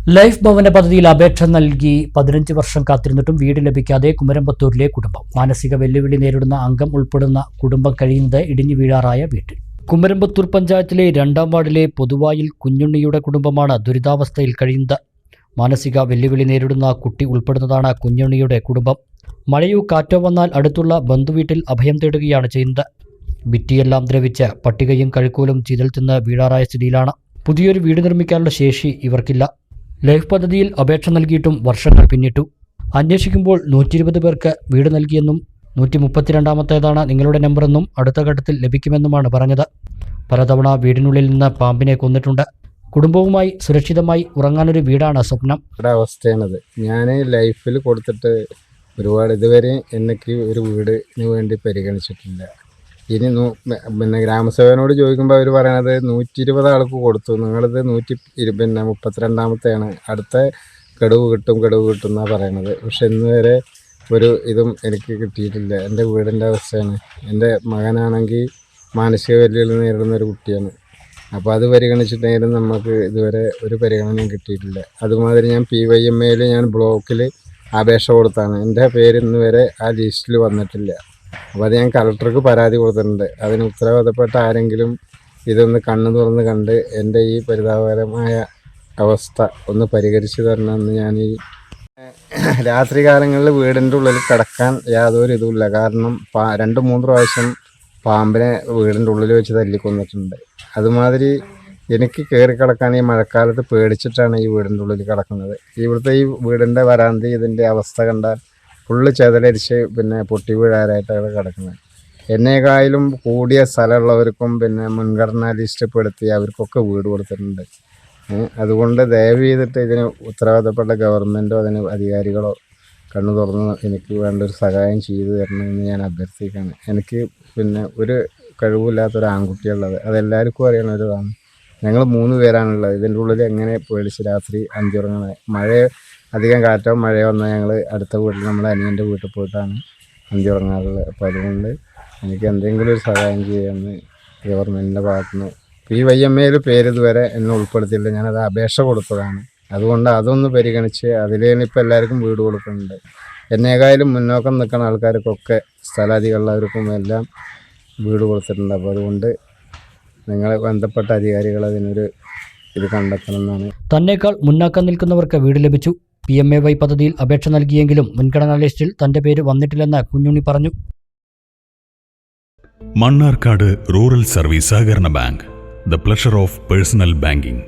Life ഭവന പദ്ധതിയിൽ അപേക്ഷ നൽകി 15 വർഷം കാത്തിരുന്നിട്ടും വീട് ലഭിക്കാതെ കുമരമ്പത്തൂരിലെ കുടുംബം. മാനസിക വെല്ലുവിളി നേരിടുന്ന അംഗം ഉൾപ്പെടുന്ന കുടുംബം കഴിയുന്നത് ഇടിഞ്ഞു വീഴാറായ വീട്ടിൽ. കുമരമ്പത്തൂർ പഞ്ചായത്തിലെ 2-ാം വാർഡിലെ പൊതുവായിൽ കുഞ്ഞുണ്ണിയുടെ കുടുംബമാണ് ദുരിതാവസ്ഥയിൽ കഴിയുന്നത്. മാനസിക വെല്ലുവിളി നേരിടുന്ന കുട്ടി ഉൾപ്പെടുന്നതാണ് കുഞ്ഞുണ്ണിയുടെ കുടുംബം. മഴയോ കാറ്റോ വന്നാൽ അടുത്തുള്ള ബന്ധുവീട്ടിൽ അഭയം തേടുകയാണ് ചെയ്യുന്നത്. ഭിത്തിയെല്ലാം ദ്രവിച്ച് പട്ടികയും കഴുക്കോലും ചിതൽ തിന്ന് വീഴാറായ സ്ഥിതിയിലാണ്. പുതിയൊരു വീട് നിർമ്മിക്കാനുള്ള ശേഷി ഇവർക്കില്ല. ലൈഫ് പദ്ധതിയിൽ അപേക്ഷ നൽകിയിട്ടും വർഷങ്ങൾ പിന്നിട്ടു. അന്വേഷിക്കുമ്പോൾ 120 പേർക്ക് വീട് നൽകിയെന്നും 132ാമത്തേതാണ് നിങ്ങളുടെ നമ്പറെന്നും അടുത്ത ഘട്ടത്തിൽ ലഭിക്കുമെന്നുമാണ് പറഞ്ഞത്. പലതവണ വീടിനുള്ളിൽ നിന്ന് പാമ്പിനെ കൊന്നിട്ടുണ്ട്. കുടുംബവുമായി സുരക്ഷിതമായി ഉറങ്ങാനൊരു വീടാണ് സ്വപ്നം. അവസ്ഥയാണത്. ഞാൻ ലൈഫിൽ കൊടുത്തിട്ട് ഒരുപാട് ഇതുവരെ എനിക്ക് ഒരു വീടിന് വേണ്ടി പരിഗണിച്ചിട്ടില്ല. ഇനി പിന്നെ ഗ്രാമസഭയോട് ചോദിക്കുമ്പോൾ അവർ പറയണത് 120 ആൾക്ക് കൊടുത്തു, നിങ്ങളിത് 132ാമത്തെയാണ്, അടുത്ത ഗഡുവ് കിട്ടും എന്നാണ് പറയണത്. പക്ഷെ ഇന്ന് വരെ ഒരു ഇതും എനിക്ക് കിട്ടിയിട്ടില്ല. എൻ്റെ വീടിൻ്റെ അവസ്ഥയാണ്. എൻ്റെ മകനാണെങ്കിൽ മാനസിക വെല്ലുവിളി നേരിടുന്ന ഒരു കുട്ടിയാണ്. അപ്പോൾ അത് പരിഗണിച്ചിട്ടുണ്ടെങ്കിലും നമുക്ക് ഇതുവരെ ഒരു പരിഗണനയും കിട്ടിയിട്ടില്ല. അതുമാതിരി ഞാൻ PYMAയിൽ ഞാൻ ബ്ലോക്കിൽ അപേക്ഷ കൊടുത്താണ്. എൻ്റെ പേര് ഇന്ന് വരെ ആ ലിസ്റ്റിൽ വന്നിട്ടില്ല. അപ്പോൾ അത് ഞാൻ കളക്ടർക്ക് പരാതി കൊടുത്തിട്ടുണ്ട്. അതിന് ഉത്തരവാദപ്പെട്ട ആരെങ്കിലും ഇതൊന്ന് കണ്ണു തുറന്ന് കണ്ട് എൻ്റെ ഈ പരിതാപകരമായ അവസ്ഥ ഒന്ന് പരിഹരിച്ചു തരണമെന്ന് ഞാൻ ഈ രാത്രി കാലങ്ങളിൽ വീടിൻ്റെ ഉള്ളിൽ കിടക്കാൻ യാതൊരു ഇതുമില്ല. കാരണം 2-3 പ്രാവശ്യം പാമ്പിനെ വീടിൻ്റെ ഉള്ളിൽ വെച്ച് തല്ലിക്കൊന്നിട്ടുണ്ട്. അതുമാതിരി എനിക്ക് കയറി കിടക്കാൻ ഈ മഴക്കാലത്ത് പേടിച്ചിട്ടാണ് ഈ വീടിൻ്റെ ഉള്ളിൽ കിടക്കുന്നത്. ഇവിടുത്തെ ഈ വീടിൻ്റെ വരാന്തി ഇതിൻ്റെ അവസ്ഥ കണ്ടാൽ ഫുള്ള് ചെതലരിച്ച് പിന്നെ പൊട്ടി വീഴാനായിട്ടാണ് കിടക്കുന്നത്. എന്നേക്കാളും കൂടിയ സ്ഥലമുള്ളവർക്കും പിന്നെ മുൻഗണനാ ലിസ്റ്റ് പെടുത്തി അവർക്കൊക്കെ വീട് കൊടുത്തിട്ടുണ്ട്. അതുകൊണ്ട് ദയവ് ചെയ്തിട്ട് ഇതിന് ഉത്തരവാദപ്പെട്ട ഗവൺമെൻറ്റോ അതിന് അധികാരികളോ കണ്ണു തുറന്ന് എനിക്ക് വേണ്ട ഒരു സഹായം ചെയ്തു തരണമെന്ന് ഞാൻ അഭ്യർത്ഥിക്കുകയാണ്. എനിക്ക് പിന്നെ ഒരു കഴിവില്ലാത്തൊരു ആൺകുട്ടിയുള്ളത്, അതെല്ലാവർക്കും അറിയണ ഒരു ഇതാണ്. ഞങ്ങൾ 3 പേരാണുള്ളത്. ഇതിൻ്റെ ഉള്ളിൽ എങ്ങനെ പേടിച്ച് രാത്രി അന്തിയുറങ്ങണത്. അധികം കാറ്റോ മഴയോ വന്നാൽ ഞങ്ങൾ അടുത്ത വീട്ടിൽ നമ്മുടെ അനിയൻ്റെ വീട്ടിൽ പോയിട്ടാണ് അന്തിയുറങ്ങാറുള്ളത്. അപ്പോൾ അതുകൊണ്ട് എനിക്ക് എന്തെങ്കിലും ഒരു സഹായം ചെയ്യാമെന്ന് ഗവൺമെൻറ്റിൻ്റെ ഭാഗത്തുനിന്ന്. PYMAയിൽ പേര് ഇതുവരെ എന്നെ ഉൾപ്പെടുത്തിയില്ല. ഞാനത് അപേക്ഷ കൊടുത്തതാണ്. അതുകൊണ്ട് അതൊന്ന് പരിഗണിച്ച് അതിലേനിപ്പോൾ എല്ലാവർക്കും വീട് കൊടുക്കുന്നുണ്ട്. എന്നേക്കാളും മുന്നോക്കം നിൽക്കുന്ന ആൾക്കാർക്കൊക്കെ സ്ഥലാധികമുള്ളവർക്കും എല്ലാം വീട് കൊടുത്തിട്ടുണ്ട്. അപ്പോൾ അതുകൊണ്ട് നിങ്ങളെ ബന്ധപ്പെട്ട അധികാരികൾ അതിനൊരു ഇത് കണ്ടെത്തണമെന്നാണ്. തന്നേക്കാൾ മുന്നാക്കം നിൽക്കുന്നവർക്ക് വീട് ലഭിച്ചു. PMAY പദ്ധതിയിൽ അപേക്ഷ നൽകിയെങ്കിലും മുൻഗണനാ ലിസ്റ്റിൽ തന്റെ പേര് വന്നിട്ടില്ലെന്ന് കുഞ്ഞുണ്ണി പറഞ്ഞു. മണ്ണാർക്കാട് റൂറൽ സർവീസ് സഹകരണ bank, the pleasure of personal banking.